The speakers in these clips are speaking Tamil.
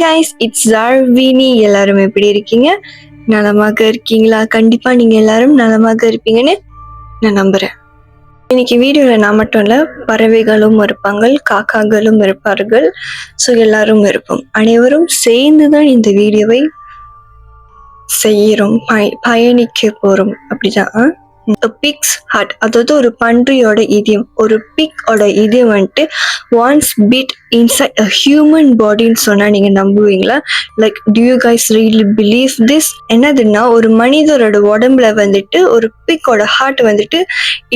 guys, it's Zarvini. எல்லாரும் எப்படி இருக்கீங்க? நலமாக இருக்கீங்களா? கண்டிப்பா நீங்க எல்லாரும் நலமாக இருப்பீங்கன்னு நான் நம்புறேன். இன்னைக்கு வீடியோல நான் மட்டும் இல்ல, பறவைகளும் இருப்பாங்க, காக்காக்களும் இருப்பார்கள். ஸோ எல்லாரும் இருப்போம். அனைவரும் சேர்ந்துதான் இந்த வீடியோவை செய்யறோம், பயணிக்க போறோம். அப்படிதான். பிக்ஸ் ஹார்ட், அதாவது ஒரு பன்றியோட இதயம். ஒரு பிக்கோட இதயம் வந்துட்டு once beat inside a human பாடின்னு சொன்னா நீங்க நம்புவீங்களா? Like do you guys really believe this? என்னதுன்னா, ஒரு மனிதரோட உடம்புல வந்துட்டு ஒரு பிக்கோட ஹார்ட் வந்துட்டு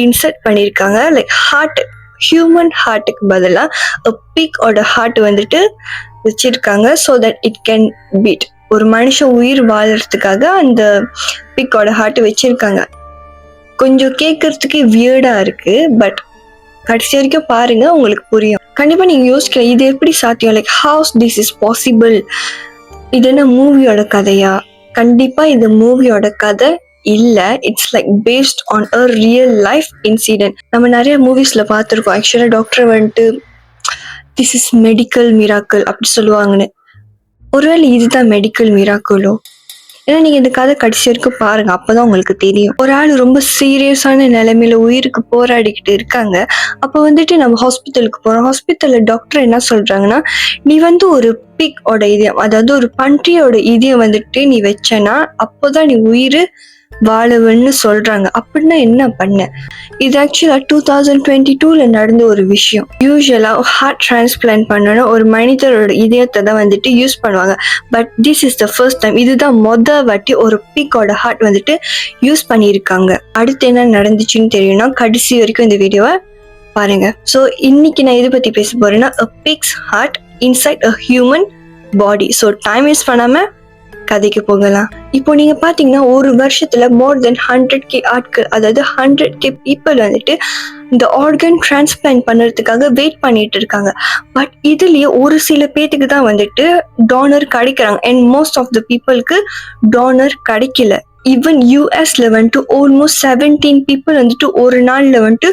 இன்சர்ட் பண்ணியிருக்காங்க. லைக் ஹார்ட், ஹியூமன் ஹார்ட்டுக்கு பதிலாக பிக்கோட ஹார்ட் வந்துட்டு வச்சிருக்காங்க. So that it can beat. ஒரு மனுஷன் உயிர் வாழறதுக்காக அந்த பிக்கோட ஹார்ட் வச்சிருக்காங்க. கொஞ்சம் கேட்கறதுக்கு வியர்டா இருக்கு, பட் கடைசி வரைக்கும் பாருங்க, உங்களுக்கு புரியும். கண்டிப்பா நீங்க யோசிக்கலாம், இது எப்படி சாத்தியம்? Like house this is possible? இது என்ன மூவியோட கதையா? கண்டிப்பா இது மூவியோட கதை இல்ல. It's like based on a real life incident. நம்ம நிறைய மூவிஸ்ல பார்த்துருக்கோம். ஆக்சுவலா டாக்டர் வந்துட்டு திஸ் இஸ் மெடிக்கல் மிராக்கிள் அப்படி சொல்லுவாங்கன்னு. ஒருவேளை இதுதான் மெடிக்கல் மிராக்கிளோ? ஏன்னா நீங்க இந்த கதை கடைசி வரைக்கும் பாருங்க, அப்பதான் உங்களுக்கு தெரியும். ஒரு ஆள் ரொம்ப சீரியஸான நிலைமையில உயிருக்கு போராடிக்கிட்டு இருக்காங்க. அப்ப வந்துட்டு நம்ம ஹாஸ்பிட்டலுக்கு போறோம். ஹாஸ்பிட்டல்ல டாக்டர் என்ன சொல்றாங்கன்னா, நீ ஒரு பிக்கோட இதயம், அதாவது ஒரு பன்றியோட இதயம் வந்துட்டு நீ வச்சனா அப்போதான் நீ உயிர் வாழவன்னு சொல்றாங்க. அப்படின்னா என்ன பண்ண? இது ஆக்சுவலா 2022ல நடந்த ஒரு விஷயம். யூஸ்வலா ஹார்ட் டிரான்ஸ்பிளான்ட் பண்ணணும் ஒரு மனிதரோட இதயத்தை தான் வந்துட்டு யூஸ் பண்ணுவாங்க. But this is the first time, இதுதான் வாட்டி ஒரு பிக்கோட ஹார்ட் வந்துட்டு யூஸ் பண்ணியிருக்காங்க. அடுத்து என்ன நடந்துச்சுன்னு தெரியும்னா கடைசி வரைக்கும் இந்த வீடியோவை பாருங்க. ஸோ இன்னைக்கு நான் இதை பத்தி பேச போறேன்னா, a pig's heart inside a human body. So time waste பண்ணாம கதைக்கு போகலாம். இப்போ நீங்க பாத்தீங்கன்னா, ஒரு வருஷத்துல மோர் தென் 100K ஆட்கள், அதாவது 100K பீப்புள் வந்துட்டு இந்த ஆர்கன் டிரான்ஸ்பிளான்ட் பண்றதுக்காக வெயிட் பண்ணிட்டு இருக்காங்க. பட் இதுலயே ஒரு சில பேத்துக்கு தான் வந்துட்டு டோனர் கிடைக்கிறாங்க. அண்ட் மோஸ்ட் ஆஃப் த பீப்புளுக்கு டோனர் கிடைக்கல. ஈவன் யூஎஸ்ல வந்துட்டு ஆல்மோஸ்ட் 17 பீப்புள் வந்துட்டு ஒரு நாள்ல வந்துட்டு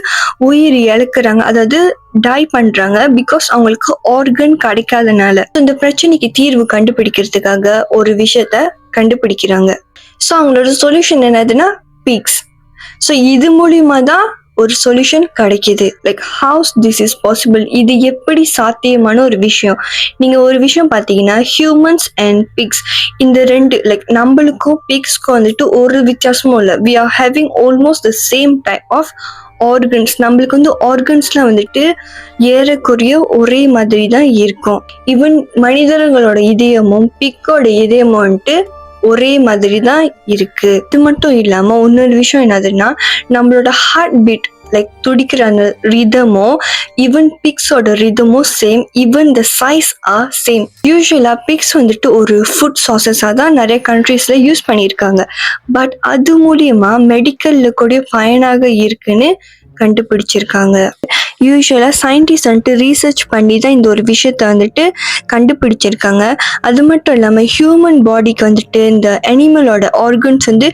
உயிர் இழக்கிறாங்க, அதாவது டை பண்றாங்க, பிகாஸ் அவங்களுக்கு ஆர்கன் கிடைக்காதனால. இந்த பிரச்சனைக்கு தீர்வு கண்டுபிடிக்கிறதுக்காக ஒரு விஷயத்த கண்டுபிடிக்கிறாங்க. ஸோ அவங்களோட சொல்யூஷன் என்னதுன்னா பிக்ஸ். ஸோ இது மூலியமா தான் ஒரு சொல்யூஷன் கிடைக்குது. Like house this is possible? இது எப்படி சாத்தியமான ஒரு விஷயம்? நீங்க ஒரு விஷயம் பார்த்தீங்கன்னா, ஹியூமன்ஸ் அண்ட் பிக்ஸ், இந்த ரெண்டு, லைக் நம்மளுக்கும் பிக்ஸ்க்கும் வந்துட்டு ஒரு வித்தியாசமும் இல்லை. We are having almost the same type of organs. நம்மளுக்கு ஆர்கன்ஸ்லாம் வந்துட்டு ஏறக்குறைய ஒரே மாதிரி தான் இருக்கும். ஈவன் மனிதர்களோட இதயமும் பிக்கோட இதயமும் வந்துட்டு ஒரே மாதிரி தான் இருக்கு. இது மட்டும் இல்லாம இன்னொரு விஷயம் என்னதுன்னா, நம்மளோட ஹார்ட் பீட், லைக் துடிக்கிற அந்த ரிதமும் ஈவன் பிக்ஸோட ரிதமும் same. Even the size are same. யூஸ்வலா பிக்ஸ் வந்துட்டு ஒரு ஃபுட் சார்சஸா தான் நிறைய கண்ட்ரீஸ்ல யூஸ் பண்ணியிருக்காங்க. பட் அது மூலியமா மெடிக்கல்ல கூட பயனாக இருக்குன்னு கண்டுபிடிச்சிருக்காங்க. யூஸ்வலா சயின்டிஸ்ட் வந்துட்டு ரீசர்ச் பண்ணி தான் இந்த ஒரு விஷயத்த வந்துட்டு கண்டுபிடிச்சிருக்காங்க. அது மட்டும் இல்லாமல் ஹியூமன் பாடிக்கு வந்துட்டு இந்த அனிமலோட ஆர்கன்ஸ் வந்து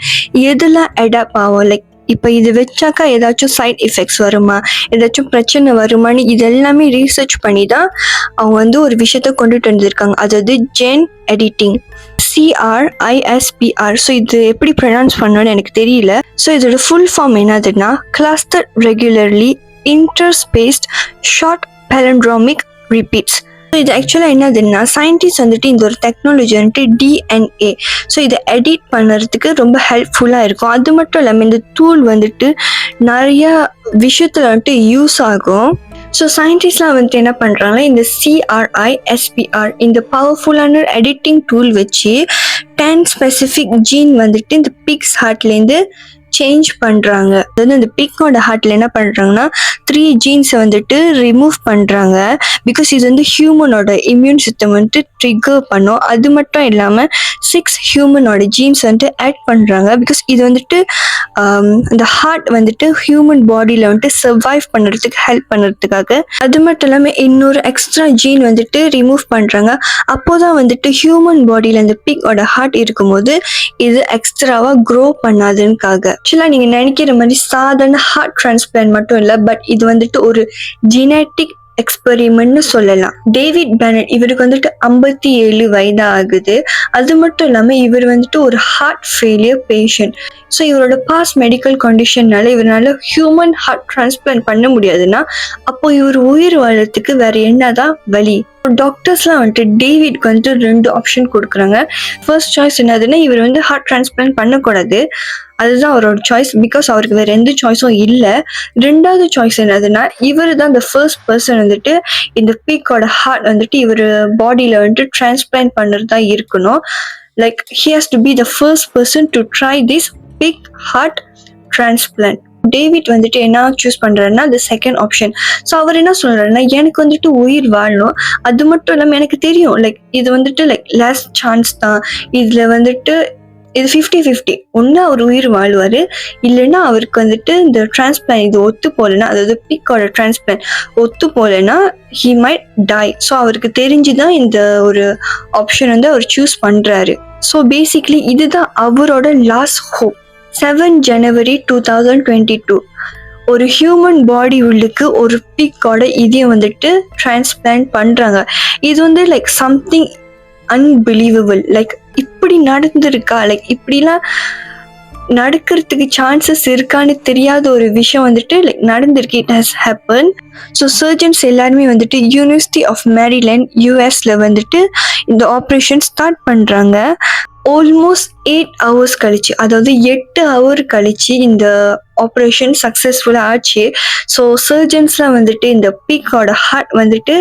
எதெல்லாம் அடாப்ட் ஆகும், லைக் இப்போ இது வச்சாக்கா ஏதாச்சும் சைட் எஃபெக்ட்ஸ் வருமா, ஏதாச்சும் பிரச்சனை வருமானு இது எல்லாமே ரீசர்ச் பண்ணி தான் அவங்க ஒரு விஷயத்த கொண்டுட்டு வந்திருக்காங்க. அதாவது ஜென் எடிட்டிங், CRISPR. ஸோ இது எப்படி ப்ரொனவுன்ஸ் பண்ணணும்னு எனக்கு தெரியல. ஸோ இதோட ஃபுல் ஃபார்ம் என்னதுன்னா, cluster regularly interspersed short palindromic repeats. So இது ஆக்சுவலாக என்னதுன்னா, சயின்டிஸ்ட் வந்துட்டு இந்த ஒரு டெக்னாலஜி வந்துட்டு DNA, ஸோ இதை எடிட் பண்ணுறதுக்கு ரொம்ப ஹெல்ப்ஃபுல்லாக இருக்கும். அது மட்டும் இல்லாமல் இந்த டூல் வந்துட்டு நிறைய விஷயத்தில் வந்துட்டு யூஸ் ஆகும். ஸோ சயின்டிஸ்ட்லாம் வந்துட்டு என்ன பண்ணுறாங்கன்னா, இந்த CRISPR இந்த பவர்ஃபுல்லான எடிட்டிங் டூல் வச்சு 10 ஸ்பெசிஃபிக் ஜீன் வந்துட்டு இந்த பிக்ஸ் ஹார்ட்லேருந்து சேஞ்ச் பண்ணுறாங்க. அதாவது இந்த பிக்கோட ஹார்ட்ல என்ன பண்ணுறாங்கன்னா 3 ஜீன்ஸை வந்துட்டு ரிமூவ் பண்ணுறாங்க. பிகாஸ் இது ஹியூமனோட இம்யூன் சிஸ்டம் வந்துட்டு ட்ரிகர் பண்ணும். அது மட்டும் இல்லாமல் 6 ஹியூமனோட ஜீன்ஸ் வந்துட்டு ஆட் பண்ணுறாங்க. பிகாஸ் இது வந்துட்டு அந்த ஹார்ட் வந்துட்டு ஹியூமன் பாடியில் வந்துட்டு சர்வைவ் பண்ணுறதுக்கு ஹெல்ப் பண்ணுறதுக்காக. அது மட்டும் இல்லாமல் இன்னொரு எக்ஸ்ட்ரா ஜீன் வந்துட்டு ரிமூவ் பண்ணுறாங்க. அப்போதான் வந்துட்டு ஹியூமன் பாடியில் அந்த பிக்கோட ஹார்ட் இருக்கும்போது இது எக்ஸ்ட்ராவாக க்ரோ பண்ணாதுன்னுக்காக. ஆக்சுவலா நீங்க நினைக்கிற மாதிரி சாதாரண ஹார்ட் டிரான்ஸ்பிளான்ட் மட்டும் இல்லை, பட் இது வந்துட்டு ஒரு ஜெனட்டிக் எக்ஸ்பெரிமெண்ட்னு சொல்லலாம். டேவிட் பெனட் இவருக்கு வந்துட்டு 57 வயதா ஆகுது. அது மட்டும் இல்லாம இவர் வந்துட்டு ஒரு ஹார்ட் ஃபெயிலியர் பேஷண்ட். ஸோ இவரோட பாஸ்ட் மெடிக்கல் கண்டிஷன்னால இவரால ஹியூமன் ஹார்ட் டிரான்ஸ்பிளான்ட் பண்ண முடியாதுன்னா அப்போ இவர் உயிர் வாழறதுக்கு வேற என்னதான் வழி? டாக்டர்ஸ்லாம் வந்துட்டு டேவிட்க்கு வந்துட்டு 2 ஆப்ஷன் கொடுக்குறாங்க. ஃபர்ஸ்ட் சாய்ஸ் என்னதுன்னா இவர் வந்து ஹார்ட் டிரான்ஸ்பிளான்ட் பண்ணக்கூடாது, அதுதான் அவரோட சாய்ஸ். பிகாஸ் அவருக்கு வேற எந்த சாய்ஸும் இல்லை. 2வது சாய்ஸ் என்னதுன்னா இவர் தான் the first person வந்துட்டு இந்த பீக்கோட ஹார்ட் வந்துட்டு இவர் பாடியில வந்துட்டு டிரான்ஸ்பிளான்ட் பண்ணுறது தான் இருக்கணும். Like he has to be the first person to try this pig heart transplant. David வந்துட்டு என்ன சூஸ் பண்றாருன்னா the second ஆப்ஷன். ஸோ அவர் என்ன சொல்றாருன்னா எனக்கு வந்துட்டு உயிர் வாழணும், அது மட்டும் இல்லாமல் எனக்கு தெரியும் லைக் இது வந்துட்டு லைக் லாஸ்ட் சான்ஸ் தான், இதுல வந்துட்டு இது 50-50. ஒன்று அவர் உயிர் வாழ்வார், இல்லைன்னா அவருக்கு வந்துட்டு இந்த டிரான்ஸ்பிளான் இது ஒத்து போகலைன்னா, அதாவது பிக்கோட டிரான்ஸ்பிளான் ஒத்து போகலைன்னா ஹி மைட் டை. ஸோ அவருக்கு தெரிஞ்சுதான் இந்த ஒரு ஆப்ஷன் வந்து அவர் சூஸ் பண்ணுறாரு. ஸோ பேசிக்லி இதுதான் அவரோட லாஸ்ட் ஹோப். 7 ஜனவரி 2022 ஒரு ஹியூமன் பாடி உள்ளுக்கு ஒரு பிக்கோட இதயம் வந்துட்டு டிரான்ஸ்பிளான்ட் பண்ணுறாங்க. இது வந்து லைக் சம்திங் அன்பிலீவபிள். லைக் இப்படி நடந்திருக்கா, லைக் இப்படிலாம் நடக்கிறதுக்கு சான்சஸ் இருக்கான்னு தெரியாத ஒரு விஷயம் வந்துட்டு லைக் நடந்திருக்கு. It has happen. So surgeons எல்லாருமே வந்துட்டு யூனிவர்சிட்டி ஆஃப் மேரிலேண்ட் யூஎஸ்ல வந்துட்டு இந்த ஆப்ரேஷன் ஸ்டார்ட் பண்ணுறாங்க. ஆல்மோஸ்ட் 8 hours கழிச்சு, அதாவது 8 hour கழிச்சு இந்த ஆப்ரேஷன் சக்ஸஸ்ஃபுல்லாக ஆச்சு. ஸோ சர்ஜன்ஸ்லாம் வந்துட்டு இந்த பீக்கோட ஹார்ட் வந்துட்டு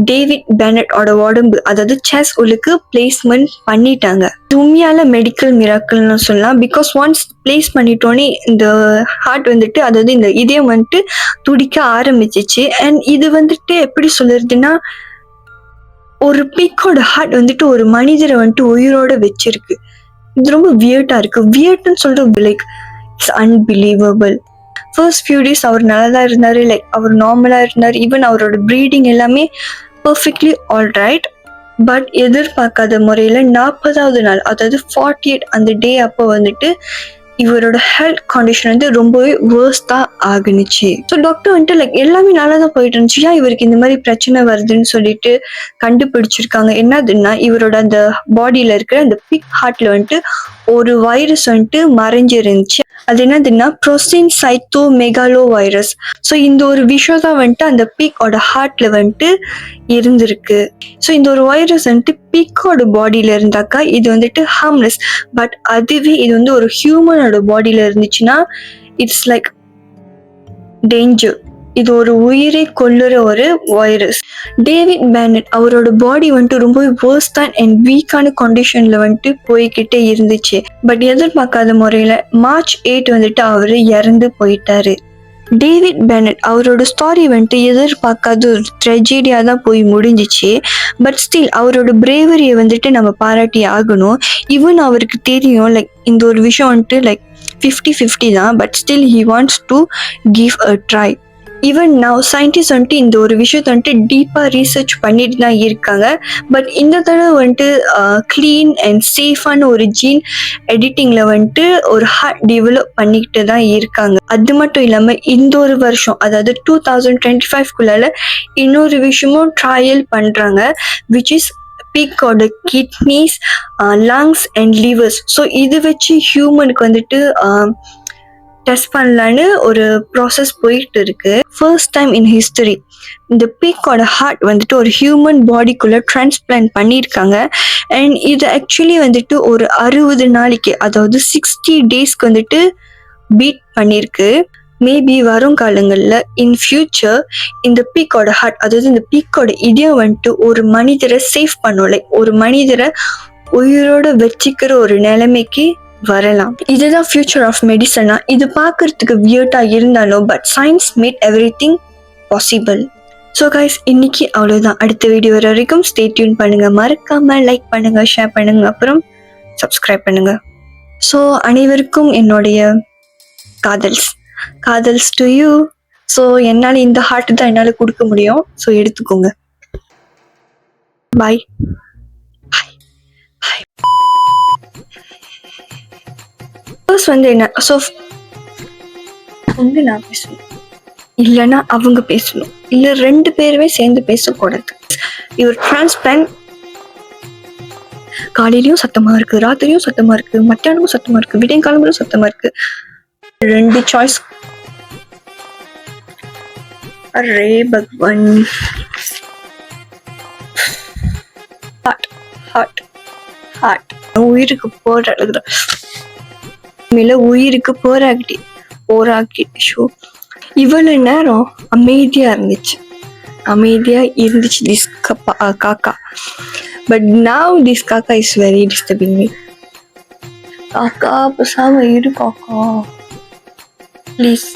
டேவிட் பெனட்டோட உடம்பு, அதாவது செஸ் உள்ளுக்கு பிளேஸ்மெண்ட் பண்ணிட்டாங்க. உண்மையால மெடிக்கல் மிராக்கிள்னு சொல்லலாம். பிகாஸ் ஒன்ஸ் பிளேஸ் பண்ணிட்டோன்னே இந்த ஹார்ட் வந்துட்டு, அதாவது இந்த இதயம் வந்துட்டு துடிக்க ஆரம்பிச்சிச்சு. அண்ட் இது வந்துட்டு எப்படி சொல்லுறதுன்னா ஒரு பீக்கோட ஹார்ட் வந்துட்டு ஒரு மனிதரை வந்துட்டு உயிரோட வச்சிருக்கு. இது ரொம்ப வியர்டா இருக்கு. வியர்ட்னு சொல்லிட்டு like it's unbelievable. First few days அவர் நல்லா தான் இருந்தார், லைக் அவர் நார்மலாக இருந்தார். ஈவன் அவரோட ப்ரீடிங் எல்லாமே பர்ஃபெக்ட்லி ஆல்ரைட். பட் எதிர்பார்க்காத முறையில் 40வது நாள், அதாவது 48 அந்த டே அப்போ வந்துட்டு இவரோட ஹெல்த் கண்டிஷன் வந்து ரொம்பவே வேர்ஸ்டா ஆகுனுச்சு. ஸோ டாக்டர் வந்துட்டு லைக் எல்லாமே நல்லா தான் போயிட்டு இருந்துச்சு, ஏன் இவருக்கு இந்த மாதிரி பிரச்சனை வருதுன்னு சொல்லிட்டு கண்டுபிடிச்சிருக்காங்க. என்னதுன்னா இவரோட அந்த பாடியில இருக்கிற அந்த பிக் ஹார்ட்ல வந்துட்டு ஒரு வைரஸ் வந்துட்டு மறைஞ்சிருந்துச்சு. அது என்னதுன்னா ப்ரோசின் சைட்டோ மெகாலோ வைரஸ். ஸோ இந்த ஒரு விஷயம் தான் வந்துட்டு அந்த பீக்கோட ஹார்ட்ல வந்துட்டு இருந்திருக்கு. ஸோ இந்த ஒரு வைரஸ் வந்துட்டு பீக்கோட பாடியில இருந்தாக்கா இது வந்துட்டு ஹார்ம்லெஸ். பட் அதுவே இது வந்து ஒரு ஹியூமனோட பாடியில இருந்துச்சுன்னா இட்ஸ் லைக் டேஞ்சர். இது ஒரு உயிரை கொல்லுற ஒரு வைரஸ். டேவிட் பெனட் அவரோட பாடி வந்துட்டு ரொம்ப வேர்ஸ்டான அண்ட் வீக்கான கண்டிஷன்ல வந்துட்டு போய்கிட்டே இருந்துச்சு. பட் எதிர்பார்க்காத முறையில March 8 வந்துட்டு அவரு இறந்து போயிட்டாரு. டேவிட் பெனட் அவரோட ஸ்டாரி வந்துட்டு எதிர்பார்க்காத ஒரு ட்ரெஜடியா தான் போய் முடிஞ்சிச்சு. பட் ஸ்டில் அவரோட பிரேவரியை வந்துட்டு நம்ம பாராட்டி ஆகணும். ஈவன் அவருக்கு தெரியும் லைக் இந்த ஒரு விஷயம் வந்துட்டு லைக் 50-50 தான், but still he wants to give a try. Even now scientist வந்துட்டு இந்த ஒரு விஷயத்த வந்துட்டு டீப்பாக ரீசர்ச் பண்ணிட்டு தான் இருக்காங்க. பட் இந்த தடவை வந்துட்டு க்ளீன் அண்ட் சேஃபான ஒரு ஜீன் எடிட்டிங்கில் வந்துட்டு ஒரு ஹார்ட் டெவலப் பண்ணிக்கிட்டு தான் இருக்காங்க. அது மட்டும் இல்லாமல் இந்த ஒரு வருஷம், அதாவது 2025 இன்னொரு விஷயமும் ட்ரையல் பண்ணுறாங்க, விச் இஸ் பீக்கோட kidneys, lungs and livers. So இது வச்சு ஹியூமனுக்கு வந்துட்டு டெஸ்ட் பண்ணலான்னு ஒரு ப்ராசஸ் போயிட்டு இருக்கு. ஃபர்ஸ்ட் டைம் இன் ஹிஸ்டரி இந்த பீக்கோட ஹார்ட் வந்துட்டு ஒரு ஹியூமன் பாடிக்குள்ள டிரான்ஸ்பிளான்ட் பண்ணியிருக்காங்க. அண்ட் இது ஆக்சுவலி வந்துட்டு ஒரு 60 நாளைக்கு, அதாவது 60 டேஸ்க்கு வந்துட்டு பீட் பண்ணியிருக்கு. மேபி வரும் காலங்களில் இன் ஃபியூச்சர் இந்த பீக்கோட ஹார்ட், அதாவது இந்த பீக்கோட இதயம் வந்துட்டு ஒரு மனிதரை சேவ் பண்ணும், லைக் ஒரு மனிதரை உயிரோட வச்சுக்கிற ஒரு நிலைமைக்கு வரலாம். இதுதான் ஃபியூச்சர் ஆஃப் மெடிசனா. இது பார்க்கறதுக்கு வியர்டா இருந்தாலும் but science made everything possible. So guys இன்னைக்கு அவ்வளோதான். அடுத்த வீடியோ வர வரைக்கும் ஸ்டே டியூன் பண்ணுங்க. மறக்காம லைக் பண்ணுங்க, ஷேர் பண்ணுங்க, அப்புறம் சப்ஸ்கிரைப் பண்ணுங்க. ஸோ அனைவருக்கும் என்னுடைய காதல்ஸ் டு யூ. ஸோ என்னால் இந்த ஹார்ட் தான் என்னால் கொடுக்க முடியும். ஸோ எடுத்துக்கோங்க. பாய். வந்து என்ன ஸோ வந்து நான் பேசணும், இல்லைன்னா அவங்க பேசணும். இல்ல 2 பேருமே சேர்ந்து பேசக்கூடாது. இவர் டிரான்ஸ்பிளான்ட் காலையிலயும் சத்தமா இருக்கு, ராத்திரியும் சத்தமா இருக்கு, மத்தியானமும் சத்தமா இருக்கு, விடியற்காலமும் சத்தமா இருக்கு. 2 சாய்ஸ். அரே பகவான். ஹார்ட் ஹார்ட் ஹார்ட் உயிருக்கு போராடுற மேல உயிருக்கு போராக்கி ஷோ இவ்வளவு நேரம் அமைதியா இருந்துச்சு திஸ் காக்கா. பட் நவ் திஸ் காக்கா இஸ் வெரி டிஸ்டர்பிங் மீ. காக்கா பேசாம இரு காக்கா ப்ளீஸ்.